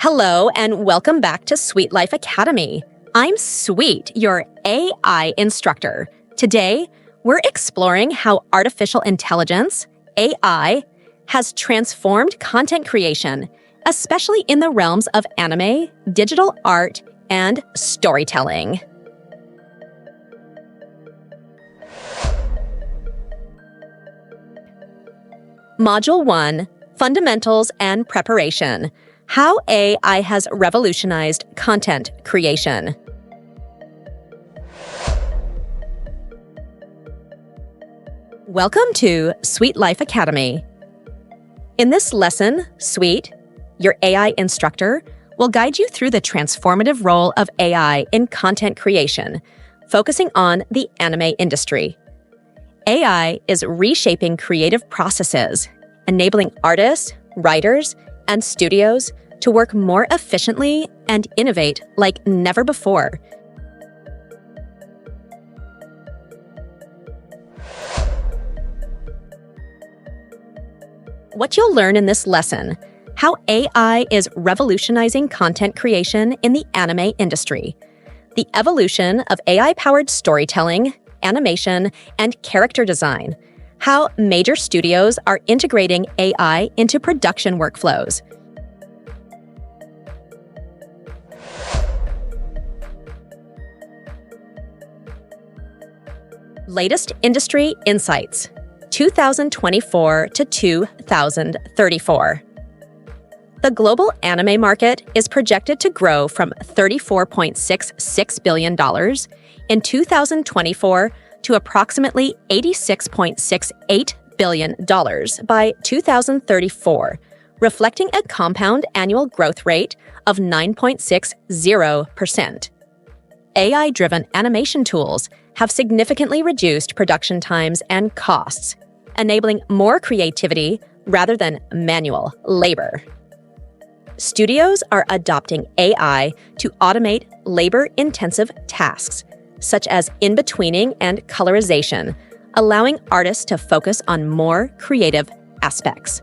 Hello, and welcome back to Sweet Life Academy. I'm Sweet, your AI instructor. Today, we're exploring how artificial intelligence, AI, has transformed content creation, especially in the realms of anime, digital art, and storytelling. Module 1, Fundamentals and Preparation. How AI has revolutionized content creation. Welcome to Sweet Life Academy. In this lesson, Sweet, your AI instructor, will guide you through the transformative role of AI in content creation, focusing on the anime industry. AI is reshaping creative processes, enabling artists, writers, and studios to work more efficiently and innovate like never before. What you'll learn in this lesson: how AI is revolutionizing content creation in the anime industry, the evolution of AI-powered storytelling, animation, and character design, how major studios are integrating AI into production workflows. Latest industry insights, 2024 to 2034. The global anime market is projected to grow from $34.66 billion in 2024 to approximately $86.68 billion by 2034, reflecting a compound annual growth rate of 9.60%. AI-driven animation tools have significantly reduced production times and costs, enabling more creativity rather than manual labor. Studios are adopting AI to automate labor-intensive tasks, such as in-betweening and colorization, allowing artists to focus on more creative aspects.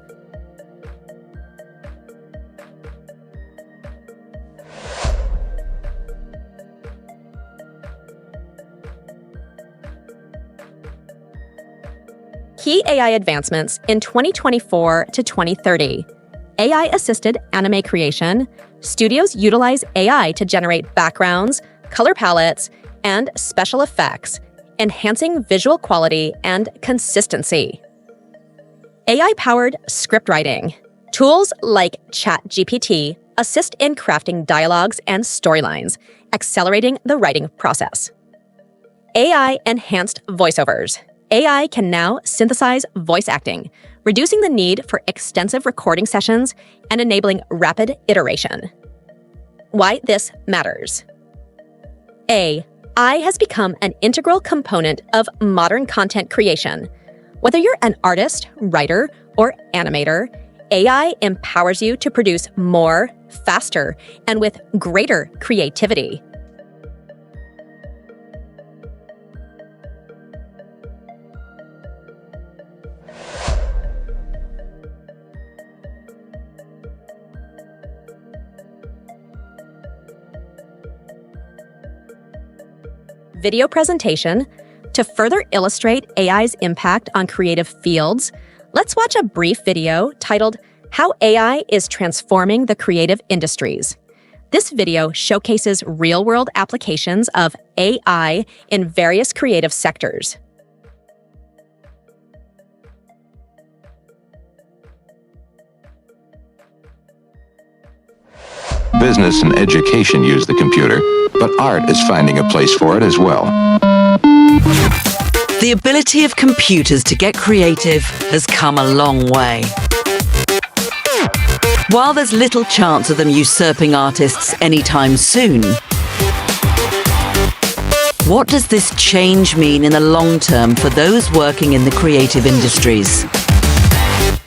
Key AI advancements in 2024 to 2030. AI-assisted anime creation. Studios utilize AI to generate backgrounds, color palettes, and special effects, enhancing visual quality and consistency. AI-powered script writing. Tools like ChatGPT assist in crafting dialogues and storylines, accelerating the writing process. AI-enhanced voiceovers. AI can now synthesize voice acting, reducing the need for extensive recording sessions and enabling rapid iteration. Why this matters. AI has become an integral component of modern content creation. Whether you're an artist, writer, or animator, AI empowers you to produce more, faster, and with greater creativity. Video presentation. To further illustrate AI's impact on creative fields, let's watch a brief video titled How AI is Transforming the Creative Industries. This video showcases real-world applications of AI in various creative sectors. Business and education use the computer, but art is finding a place for it as well. The ability of computers to get creative has come a long way. While there's little chance of them usurping artists anytime soon, what does this change mean in the long term for those working in the creative industries?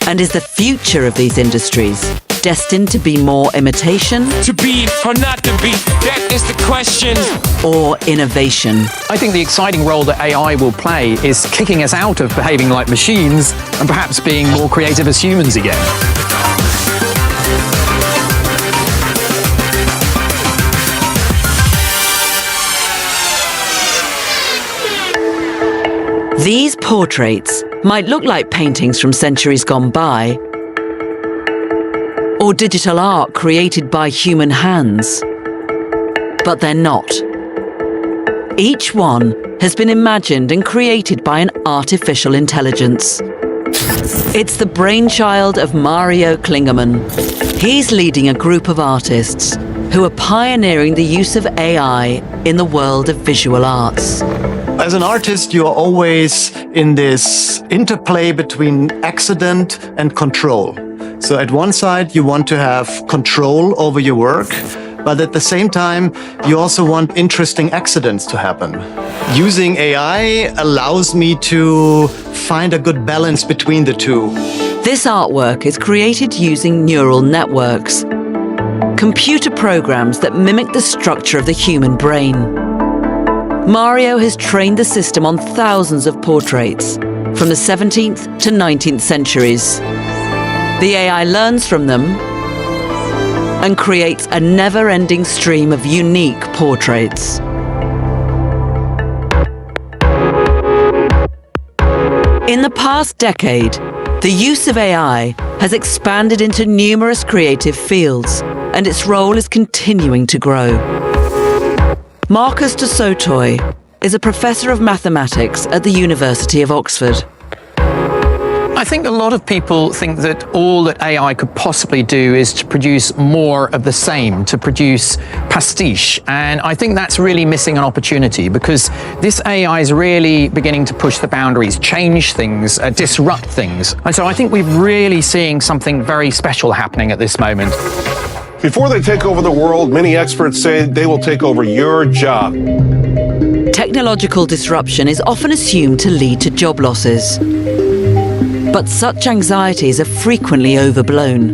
And is the future of these industries destined to be more imitation? To be or not to be, that is the question. Or innovation? I think the exciting role that AI will play is kicking us out of behaving like machines and perhaps being more creative as humans again. portraits might look like paintings from centuries gone by, or digital art created by human hands. But they're not. Each one has been imagined and created by an artificial intelligence. It's the brainchild of Mario Klingerman. He's leading a group of artists who are pioneering the use of AI in the world of visual arts. As an artist, you are always in this interplay between accident and control. So at one side, you want to have control over your work, but at the same time, you also want interesting accidents to happen. Using AI allows me to find a good balance between the two. This artwork is created using neural networks, computer programs that mimic the structure of the human brain. Mario has trained the system on thousands of portraits from the 17th to 19th centuries. The AI learns from them and creates a never-ending stream of unique portraits. In the past decade, the use of AI has expanded into numerous creative fields, and its role is continuing to grow. Marcus de Sotoy is a professor of mathematics at the University of Oxford. I think a lot of people think that all that AI could possibly do is to produce more of the same, to produce pastiche. And I think that's really missing an opportunity, because this AI is really beginning to push the boundaries, change things, disrupt things. And so I think we're really seeing something very special happening at this moment. Before they take over the world, many experts say they will take over your job. Technological disruption is often assumed to lead to job losses. But such anxieties are frequently overblown.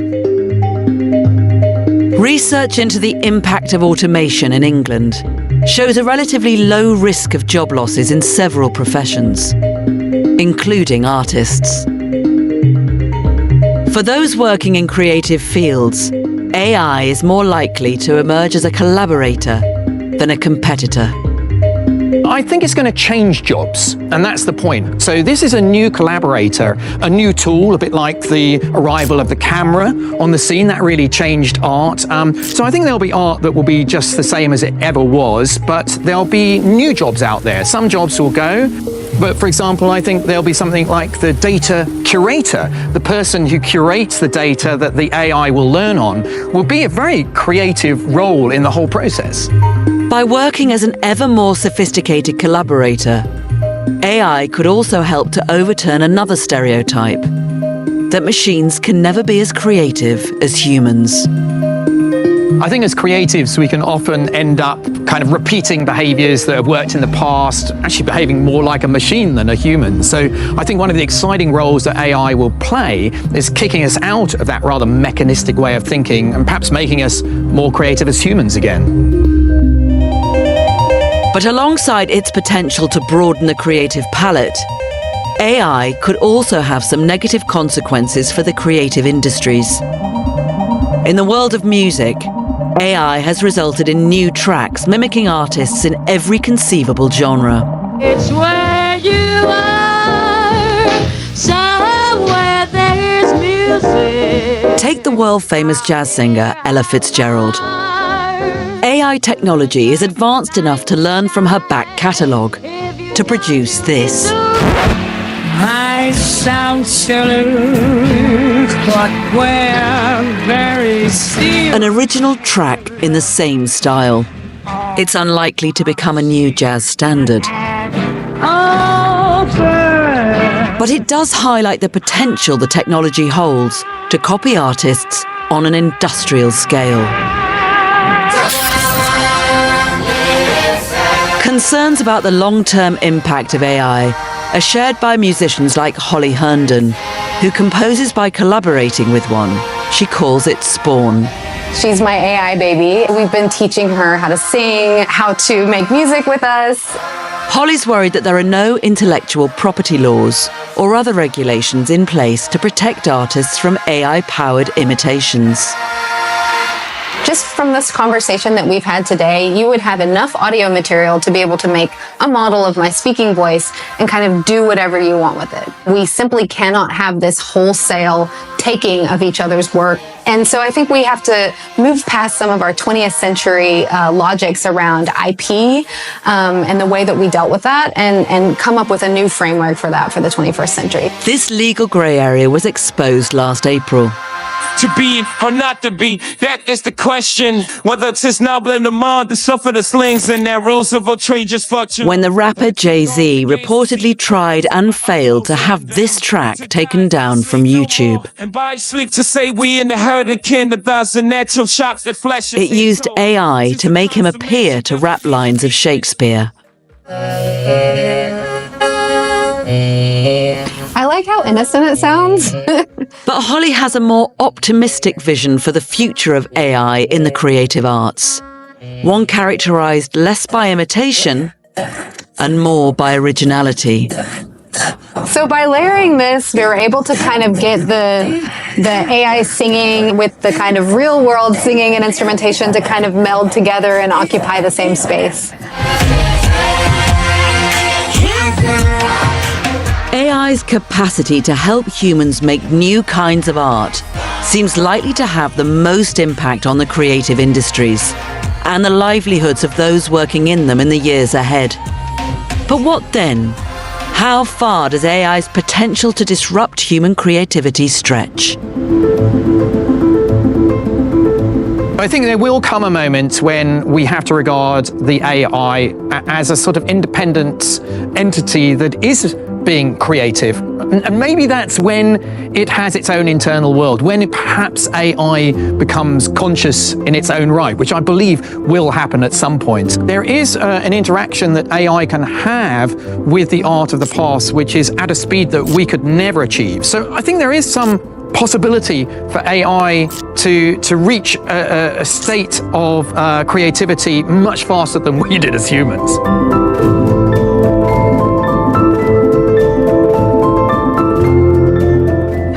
Research into the impact of automation in England shows a relatively low risk of job losses in several professions, including artists. For those working in creative fields, AI is more likely to emerge as a collaborator than a competitor. I think it's going to change jobs, and that's the point. So this is a new collaborator, a new tool, a bit like the arrival of the camera on the scene. That really changed art. So I think there'll be art that will be just the same as it ever was, but there'll be new jobs out there. Some jobs will go, but for example, I think there'll be something like the data curator. The person who curates the data that the AI will learn on will be a very creative role in the whole process. By working as an ever more sophisticated collaborator, AI could also help to overturn another stereotype, that machines can never be as creative as humans. I think as creatives, we can often end up kind of repeating behaviors that have worked in the past, actually behaving more like a machine than a human. So I think one of the exciting roles that AI will play is kicking us out of that rather mechanistic way of thinking and perhaps making us more creative as humans again. But alongside its potential to broaden the creative palette, AI could also have some negative consequences for the creative industries. In the world of music, AI has resulted in new tracks mimicking artists in every conceivable genre. It's where you are, somewhere there's music. Take the world-famous jazz singer Ella Fitzgerald. AI technology is advanced enough to learn from her back catalogue to produce this. I sound silly, but we're very still. An original track in the same style. It's unlikely to become a new jazz standard. But it does highlight the potential the technology holds to copy artists on an industrial scale. Concerns about the long-term impact of AI are shared by musicians like Holly Herndon, who composes by collaborating with one. She calls it Spawn. She's my AI baby. We've been teaching her how to sing, how to make music with us. Holly's worried that there are no intellectual property laws or other regulations in place to protect artists from AI-powered imitations. just from this conversation that we've had today, you would have enough audio material to be able to make a model of my speaking voice and kind of do whatever you want with it. We simply cannot have this wholesale taking of each other's work. And so I think we have to move past some of our 20th century logics around IP and the way that we dealt with that and come up with a new framework for that for the 21st century. This legal grey area was exposed last April. To be or not to be, that is the question. Whether it's his noble in the mind to suffer the slings and their rules of trade just fluctuate. When the rapper Jay-Z reportedly tried and failed to have this track taken down from YouTube. And by sleep to say we in the herd of kin, the thousand natural shocks that flesh. It used AI to make him appear to rap lines of Shakespeare. I like how innocent it sounds. But Holly has a more optimistic vision for the future of AI in the creative arts. One characterized less by imitation and more by originality. So by layering this, we were able to kind of get the AI singing with the kind of real world singing and instrumentation to kind of meld together and occupy the same space. AI's capacity to help humans make new kinds of art seems likely to have the most impact on the creative industries and the livelihoods of those working in them in the years ahead. But what then? How far does AI's potential to disrupt human creativity stretch? I think there will come a moment when we have to regard the AI as a sort of independent entity that is being creative. And maybe that's when it has its own internal world, when perhaps AI becomes conscious in its own right, which I believe will happen at some point. There is an interaction that AI can have with the art of the past, which is at a speed that we could never achieve. So I think there is some possibility for AI to reach a state of creativity much faster than we did as humans.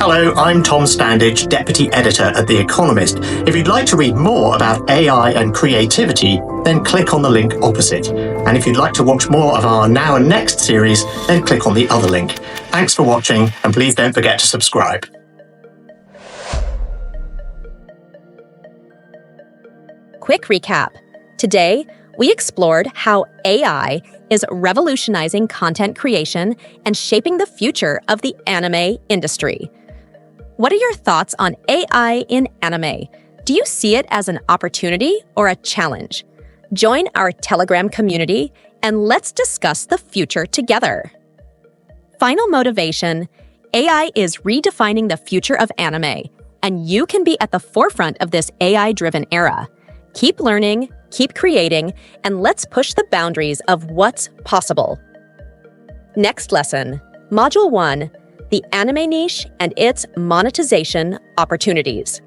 Hello, I'm Tom Standage, Deputy Editor at The Economist. If you'd like to read more about AI and creativity, then click on the link opposite. And if you'd like to watch more of our Now and Next series, then click on the other link. Thanks for watching, and please don't forget to subscribe. Quick recap. Today, we explored how AI is revolutionizing content creation and shaping the future of the anime industry. What are your thoughts on AI in anime? Do you see it as an opportunity or a challenge? Join our Telegram community and let's discuss the future together. Final motivation: AI is redefining the future of anime, and you can be at the forefront of this AI-driven era. Keep learning, keep creating, and let's push the boundaries of what's possible. Next lesson, Module 1, the anime niche and its monetization opportunities.